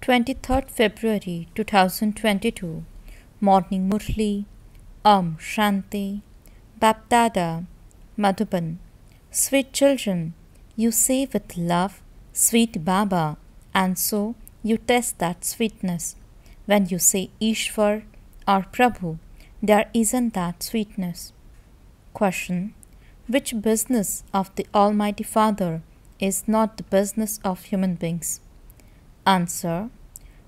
23rd February 2022 Morning Murli Shanti BapDada Madhuban. Sweet children, you say with love, sweet Baba, and so you test that sweetness. When you say Ishwar or Prabhu, there isn't that sweetness. Question: which business of the Almighty Father is not the business of human beings? Answer: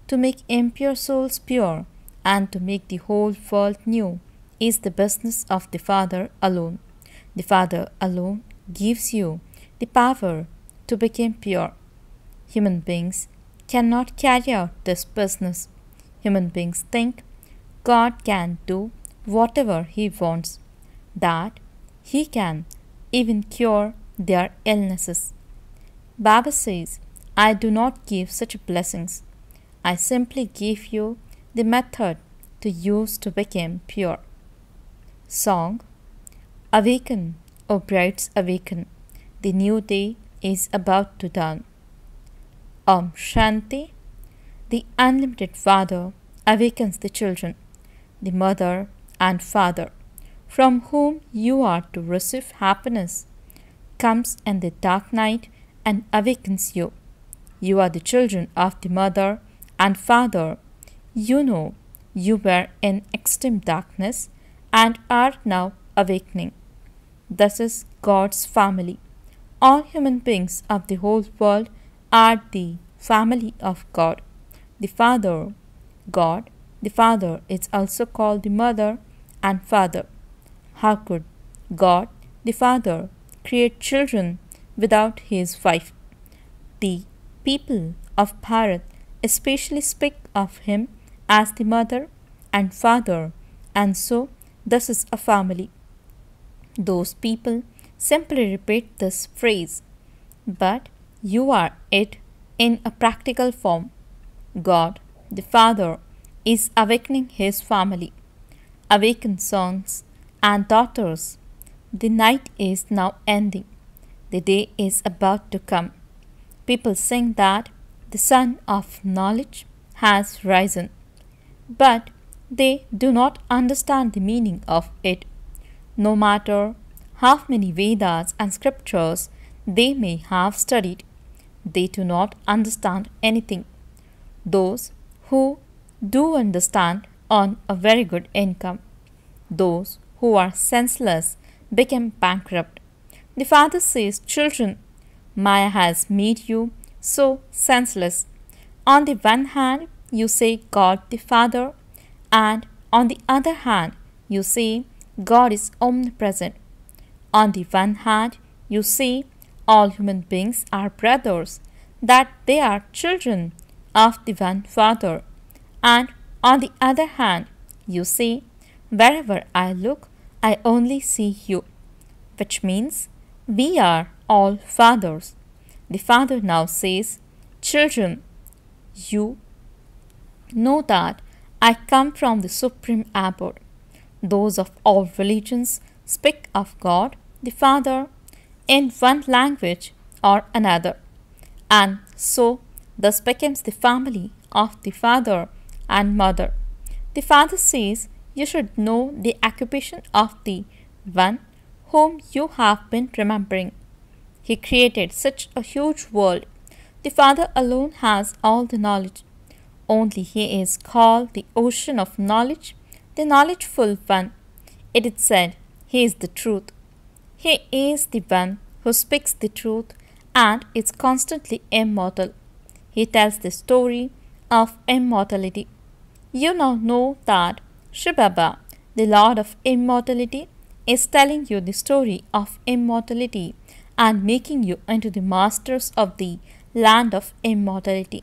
to make impure souls pure and to make the whole world new is the business of the Father alone. The Father alone gives you the power to become pure. Human beings cannot carry out this business. Human beings think God can do whatever He wants, that He can even cure their illnesses. Baba says, I do not give such blessings. I simply give you the method to use to become pure. Song: Awaken, O brides, awaken. The new day is about to dawn. Shanti. The unlimited Father awakens the children, the mother and father, from whom you are to receive happiness, comes in the dark night and awakens you. You are the children of the mother and father. You know you were in extreme darkness and are now awakening. This is God's family. All human beings of the whole world are the family of God. The Father, God, the Father is also called the mother and father. How could God, the Father, create children without His wife? The people of Bharat especially speak of Him as the mother and father, and so this is a family. Those people simply repeat this phrase, but you are it in a practical form. God, the Father, is awakening His family. Awaken sons and daughters. The night is now ending. The day is about to come. People sing that the sun of knowledge has risen, but they do not understand the meaning of it. No matter how many Vedas and scriptures they may have studied, they do not understand anything. Those who do understand earn a very good income. Those who are senseless become bankrupt. The Father says, children, Maya has made you so senseless. On the one hand, you say God the Father, and on the other hand, you say God is omnipresent. On the one hand, you say all human beings are brothers, that they are children of the one Father. And on the other hand, you say, wherever I look, I only see you, which means we are all fathers. The Father now says, children, you know that I come from the supreme abode. Those of all religions speak of God, the Father, in one language or another, and so thus becomes the family of the Father and Mother. The Father says you should know the occupation of the one whom you have been remembering. He created such a huge world. The Father alone has all the knowledge. Only He is called the ocean of knowledge, the knowledgeful one. It is said He is the truth. He is the one who speaks the truth and is constantly immortal. He tells the story of immortality. You now know that Shivbaba, the Lord of Immortality, is telling you the story of immortality and making you into the masters of the land of immortality,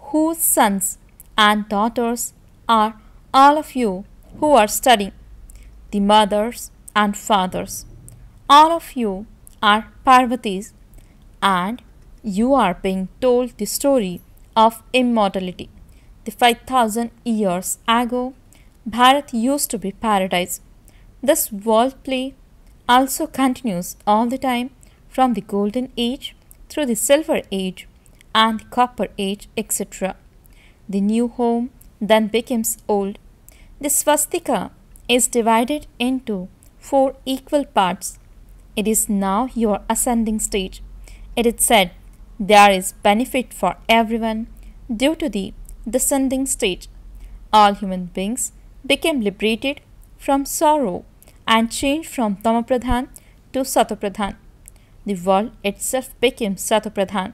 whose sons and daughters are all of you who are studying, the mothers and fathers. All of you are Parvatis, and you are being told the story of immortality. The 5,000 years ago, Bharat used to be paradise. This world play also continues all the time from the golden age through the silver age and the copper age, etc. The new home then becomes old. The swastika is divided into 4 equal parts. It is now your ascending stage. It is said there is benefit for everyone due to the descending stage. All human beings became liberated from sorrow and changed from Tamapradhan to Satopradhan. The world itself became Satopradhan.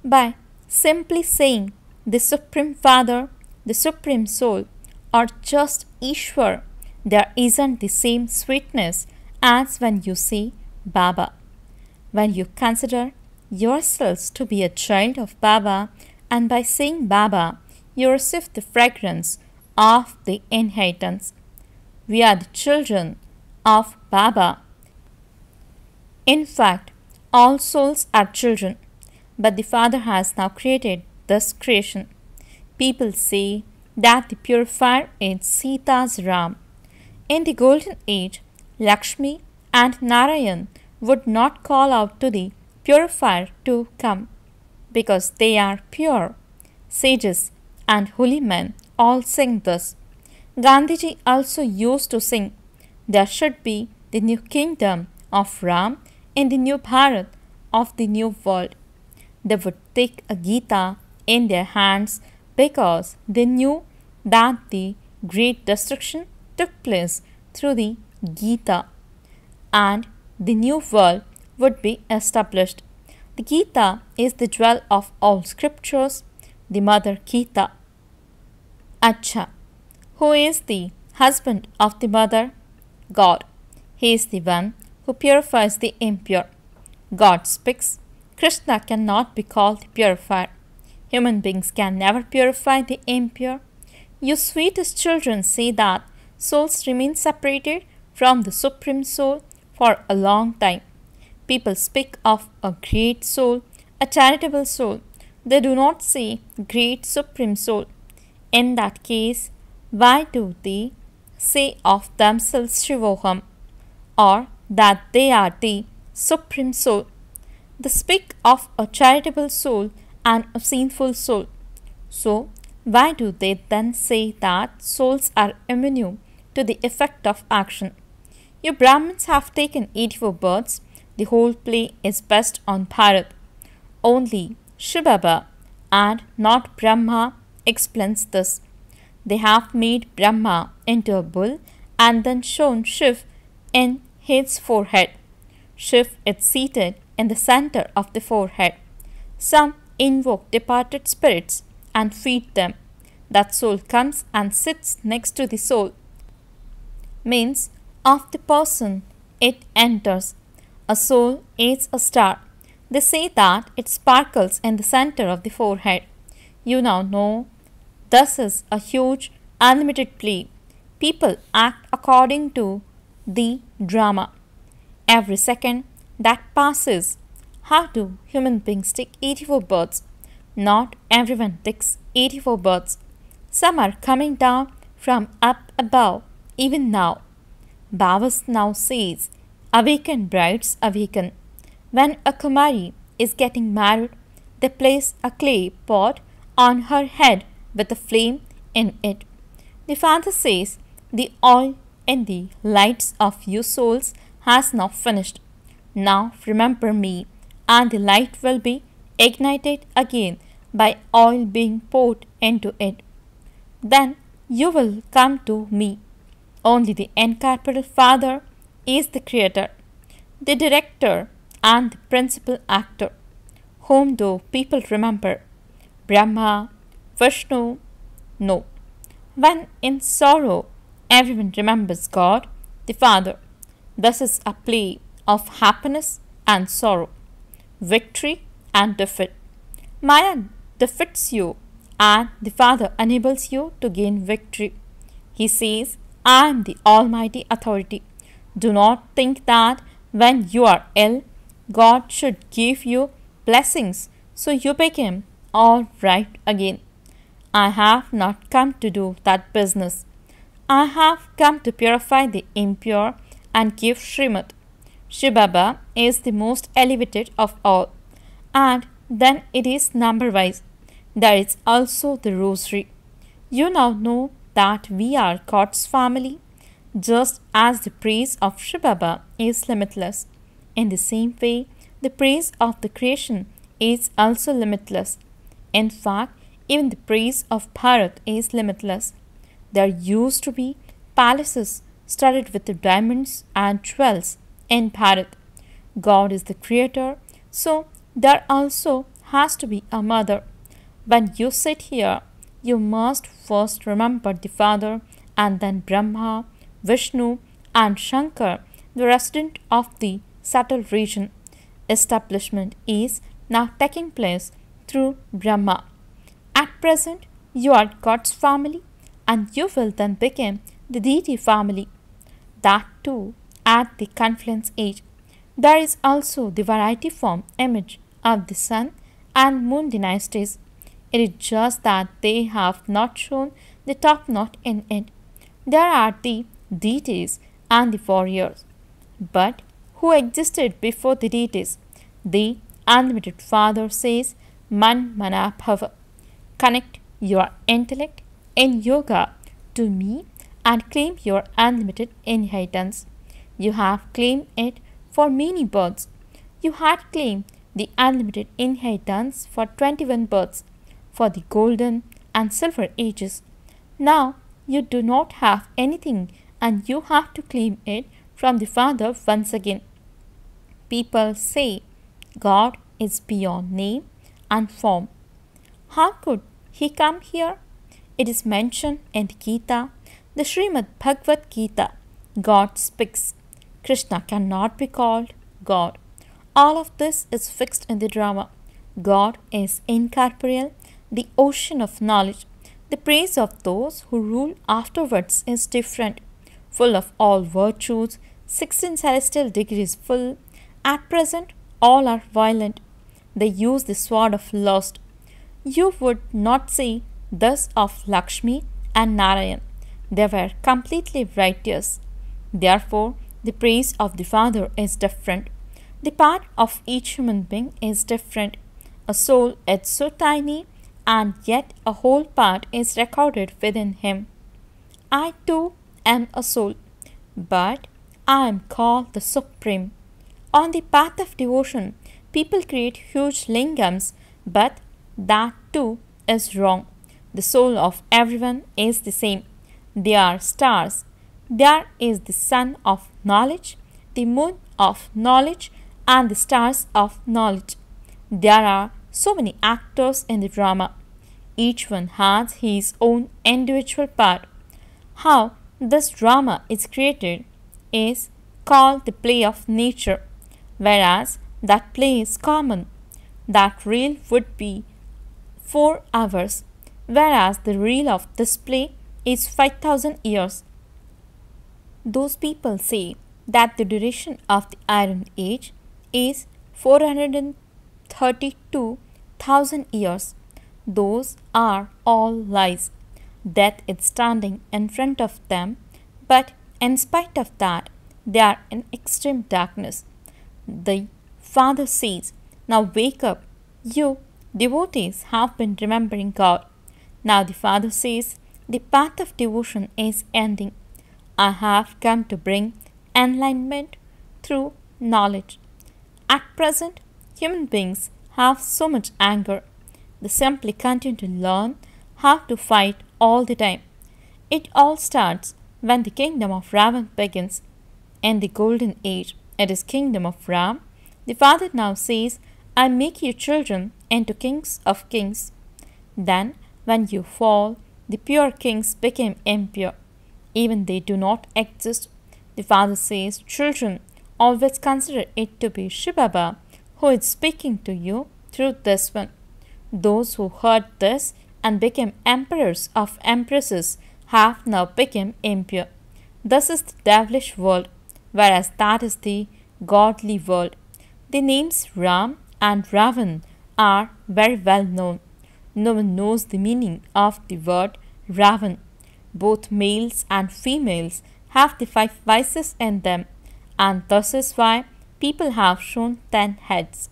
By simply saying the Supreme Father, the Supreme Soul, or just Ishwar, there isn't the same sweetness as when you say Baba. When you consider yourselves to be a child of Baba, and by saying Baba, you receive the fragrance of the inheritance. We are the children of Baba. In fact, all souls are children, but the Father has now created this creation. People say that the purifier is Sita's Ram. In the golden age, Lakshmi and Narayan would not call out to the purifier to come, because they are pure. Sages and holy men all sing this. Gandhiji also used to sing, there should be the new kingdom of Ram in the new Bharat of the new world. They would take a Gita in their hands because they knew that the great destruction took place through the Gita and the new world would be established. The Gita is the jewel of all scriptures, the mother Gita. Acha, who is the husband of the mother? God. He is the one who purifies the impure. God speaks. Krishna cannot be called the purifier. Human beings can never purify the impure. You sweetest children say that souls remain separated from the Supreme Soul for a long time. People speak of a great soul, a charitable soul. They do not say great Supreme Soul. In that case, why do they say of themselves Shivoham, or that they are the Supreme Soul? They speak of a charitable soul and a sinful soul. So, why do they then say that souls are immune to the effect of action? You Brahmins have taken 84 births. The whole play is based on Bharat. Only Shivbaba and not Brahma explains this. They have made Brahma into a bull and then shown Shiv in his forehead. Shiv is seated in the center of the forehead. Some invoke departed spirits and feed them. That soul comes and sits next to the soul. Means of the person it enters. A soul is a star. They say that it sparkles in the center of the forehead. You now know this is a huge, unlimited play. People act according to the drama. Every second that passes, how do human beings take 84 births? Not everyone takes 84 births. Some are coming down from up above, even now. Bhavas now says, awakened brides awaken. When a Kumari is getting married, they place a clay pot on her head with a flame in it. The Father says, the oil in the lights of you souls has now finished. Now remember me, and the light will be ignited again by oil being poured into it. Then you will come to me. Only the incorporeal Father is the creator, the director, and the principal actor. Whom do people remember? Brahma, Vishnu? No. When in sorrow, everyone remembers God, the Father. This is a play of happiness and sorrow, victory and defeat. Maya defeats you, and the Father enables you to gain victory. He says, I am the Almighty Authority. Do not think that when you are ill, God should give you blessings so you become all right again. I have not come to do that business. I have come to purify the impure and give Srimad. Shivbaba is the most elevated of all, and Then it is number wise. There is also the rosary. You now know that we are God's family, just as the praise of shivbaba is limitless. In the same way, the praise of the creation is also limitless. In fact, even the praise of Bharat is limitless. There used to be palaces studded with the diamonds and jewels in Bharat. God is the creator, so there also has to be a mother. When you sit here, you must first remember the Father and then Brahma, Vishnu, and Shankar, the resident of the subtle region. Establishment is now taking place through Brahma. At present, you are God's family, and you will then become the deity family. That too at the confluence age. There is also the variety form image of the sun and moon dynasties. It is just that they have not shown the top knot in it. There are the deities and the warriors. But who existed before the deities? The unlimited Father says, Man Mana Bhava. Connect your intellect in yoga to me and claim your unlimited inheritance. You have claimed it for many births. You had claimed the unlimited inheritance for 21 births, for the golden and silver ages. Now you do not have anything and you have to claim it from the Father once again. People say God is beyond name and form. How could he come here? It is mentioned in the Gita, the Srimad Bhagavad Gita. God speaks. Krishna cannot be called God. All of this is fixed in the drama. God is incorporeal, the ocean of knowledge. The praise of those who rule afterwards is different, full of all virtues, 16 celestial degrees full. At present, all are violent. They use the sword of lust. You would not say thus of Lakshmi and Narayan. They were completely righteous. Therefore, the praise of the Father is different. The part of each human being is different. A soul is so tiny, and yet a whole part is recorded within him. I too am a soul, but I am called the Supreme. On the path of devotion, people create huge lingams, but that too is wrong. The soul of everyone is the same. They are stars. There is the sun of knowledge, the moon of knowledge, and the stars of knowledge. There are so many actors in the drama. Each one has his own individual part. How this drama is created is called the play of nature, whereas that play is common. That reel would be 4 hours, whereas the reel of this play is 5,000 years. Those people say that the duration of the Iron Age is 432,000 years. Those are all lies. Death is standing in front of them, but in spite of that, they are in extreme darkness. The Father says, Now wake up. You, devotees, have been remembering God. Now the Father says, The path of devotion is ending. I have come to bring enlightenment through knowledge. At present, human beings have so much anger. They simply continue to learn how to fight all the time. It all starts when the kingdom of Ravan begins. In the golden age, it is kingdom of Ram. The Father now says, I make you children into kings of kings. Then, when you fall, the pure kings became impure. Even they do not exist. The Father says, Children, always consider it to be Shivbaba who is speaking to you through this one. Those who heard this and became emperors of empresses have now become impure. This is the devilish world, whereas that is the godly world. The names Ram and Ravan are very well known. No one knows the meaning of the word Ravan. Both males and females have the 5 vices in them, and this is why people have shown 10 heads.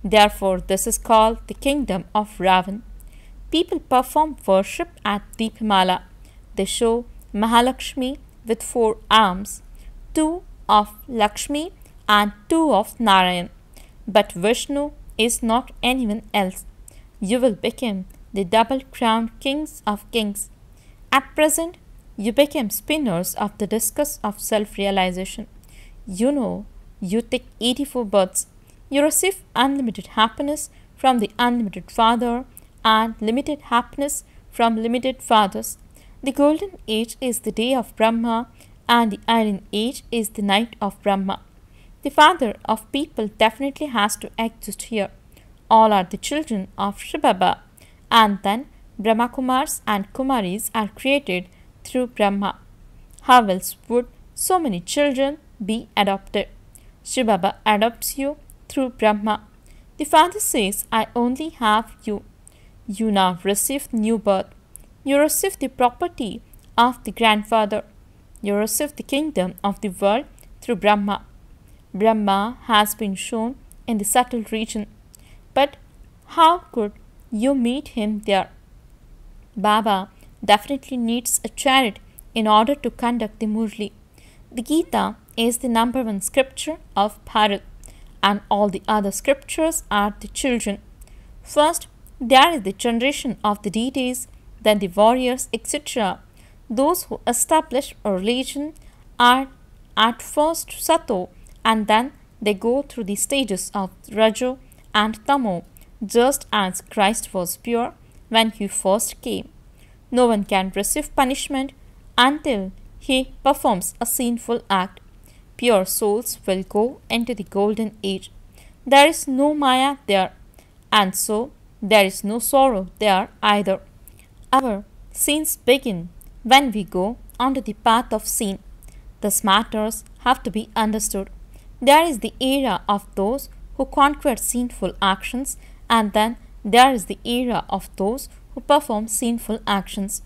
Therefore, this is called the kingdom of Ravan. People perform worship at Deepamala. They show Mahalakshmi with 4 arms, 2 of Lakshmi and 2 of Narayan. But Vishnu is not anyone else. You will become the double-crowned kings of kings. At present, you became spinners of the discus of self-realization. You know, you take 84 births. You receive unlimited happiness from the unlimited Father and limited happiness from limited fathers. The golden age is the day of Brahma and the iron age is the night of Brahma. The father of people definitely has to exist here. All are the children of Shivbaba, and then Brahma Kumaris and Kumaris are created through Brahma. How else would so many children be adopted? Shivbaba adopts you through Brahma. The father says, I only have you. You now receive new birth. You receive the property of the grandfather. You receive the kingdom of the world through Brahma. Brahma has been shown in the subtle region. But how could you meet him there? Baba definitely needs a chariot in order to conduct the Murli. The Gita is the number 1 scripture of Bharat, and all the other scriptures are the children. First, there is the generation of the deities, then the warriors, etc. Those who establish a religion are at first Sato, and then they go through the stages of Rajo and Tamo, just as Christ was pure when he first came. No one can receive punishment until he performs a sinful act. Pure souls will go into the golden age. There is no Maya there, and so there is no sorrow there either. Our sins begin when we go onto the path of sin. These matters have to be understood. There is the era of those who conquer sinful actions, and then there is the era of those who perform sinful actions.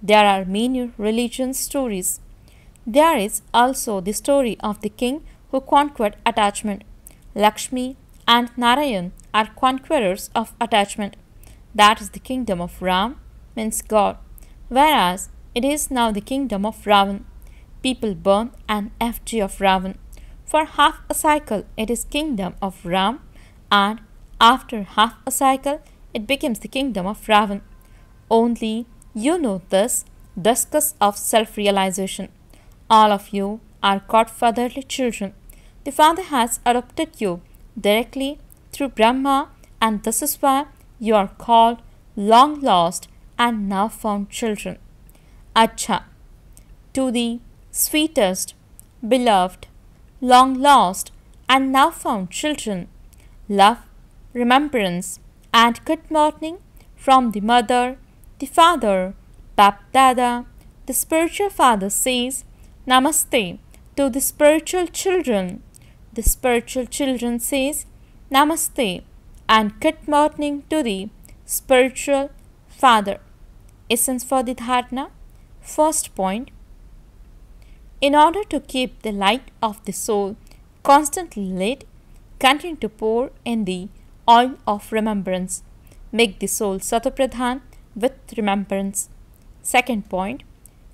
There are many religion stories. There is also the story of the king who conquered attachment. Lakshmi and Narayan are conquerors of attachment. That is the kingdom of Ram, means God, whereas it is now the kingdom of Ravan. People burn an effigy of Ravan. For half a cycle it is kingdom of Ram, and after half a cycle it becomes the kingdom of Ravan. Only you know this discus of self-realization. All of you are godfatherly children. The Father has adopted you directly through Brahma, and this is why you are called long lost and now found children. Acha, to the sweetest, beloved, long lost and now found children, love, remembrance, and good morning from the mother, the father, BapDada. The spiritual father says, Namaste to the spiritual children. The spiritual children says, Namaste and good morning to the spiritual father. Essence for the dharana. First point, in order to keep the light of the soul constantly lit, continue to pour in the oil of remembrance. Make the soul satopradhan with remembrance. Second point,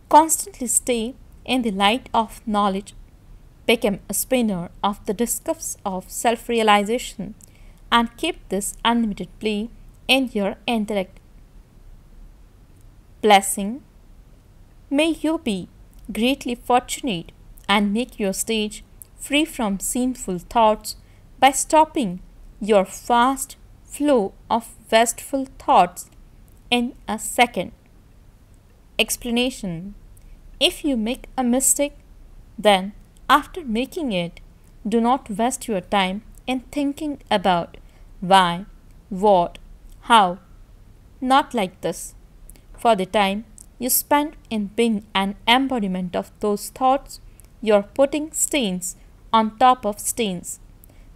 constantly stay in the light of knowledge. Become a spinner of the discus of self-realization and keep this unlimited play in your intellect. Blessing. May you be greatly fortunate and make your stage free from sinful thoughts by stopping your fast flow of wasteful thoughts in a second. Explanation. If you make a mistake, then after making it, do not waste your time in thinking about why, what, how. Not like this. For the time you spend in being an embodiment of those thoughts, you are putting stains on top of stains.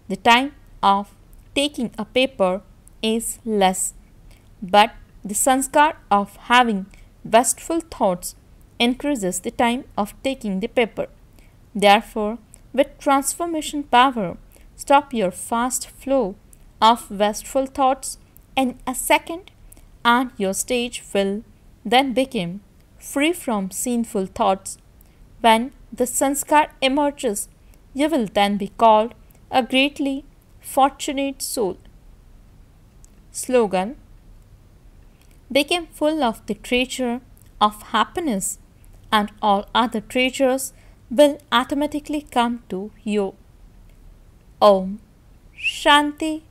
The time of taking a paper is less, but the sanskar of having wasteful thoughts increases the time of taking the paper. Therefore, with transformation power, stop your fast flow of wasteful thoughts in a second, and your stage will then become free from sinful thoughts. When the sanskar emerges, you will then be called a greatly fortunate soul. Slogan: become full of the treasure of happiness, and all other treasures will automatically come to you. Om Shanti